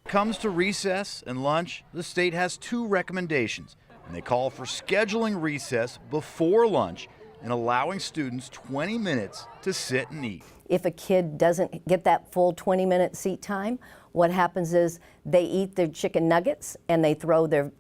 Comes to recess and lunch, the state has two recommendations, and they call for scheduling recess before lunch and allowing students 20 minutes to sit and eat. If a kid doesn't get that full 20-minute seat time, what happens is they eat their chicken nuggets and they throw their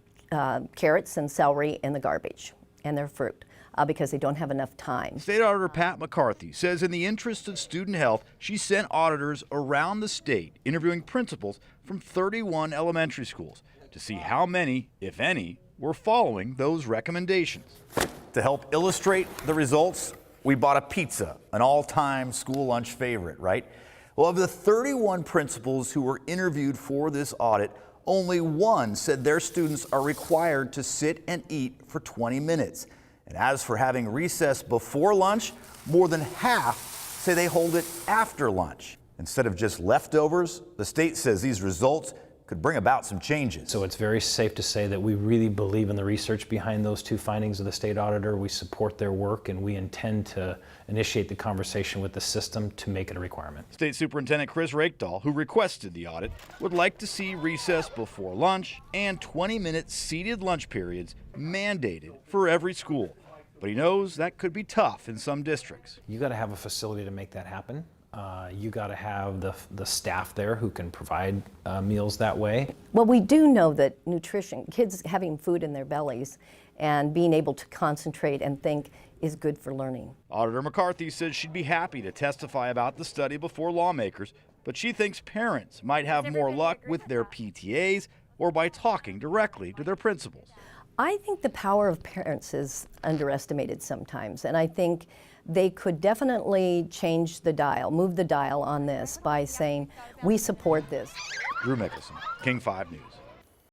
carrots and celery in the garbage and their fruit because they don't have enough time. State Auditor Pat McCarthy says in the interest of student health, she sent auditors around the state interviewing principals from 31 elementary schools to see how many, if any, were following those recommendations. To help illustrate the results, we bought a pizza, an all-time school lunch favorite, right? Well, of the 31 principals who were interviewed for this audit, only one said their students are required to sit and eat for 20 minutes. And as for having recess before lunch, more than half say they hold it after lunch. Instead of just leftovers, the state says these results could bring about some changes. So it's very safe to say that we really believe in the research behind those two findings of the state auditor. We support their work, and we intend to initiate the conversation with the system to make it a requirement. State Superintendent Chris Rakedahl, who requested the audit, would like to see recess before lunch and 20-minute seated lunch periods mandated for every school. But he knows that could be tough in some districts. You got to have a facility to make that happen. You got to have the staff there who can provide meals that way. Well, we do know that nutrition, kids having food in their bellies and being able to concentrate and think is good for learning. Auditor McCarthy says she'd be happy to testify about the study before lawmakers, but she thinks parents might have more luck with their PTAs or by talking directly to their principals. I think the power of parents is underestimated sometimes, and I think they could definitely change the dial, move the dial on this by saying, we support this. Drew Mickelson, King 5 News.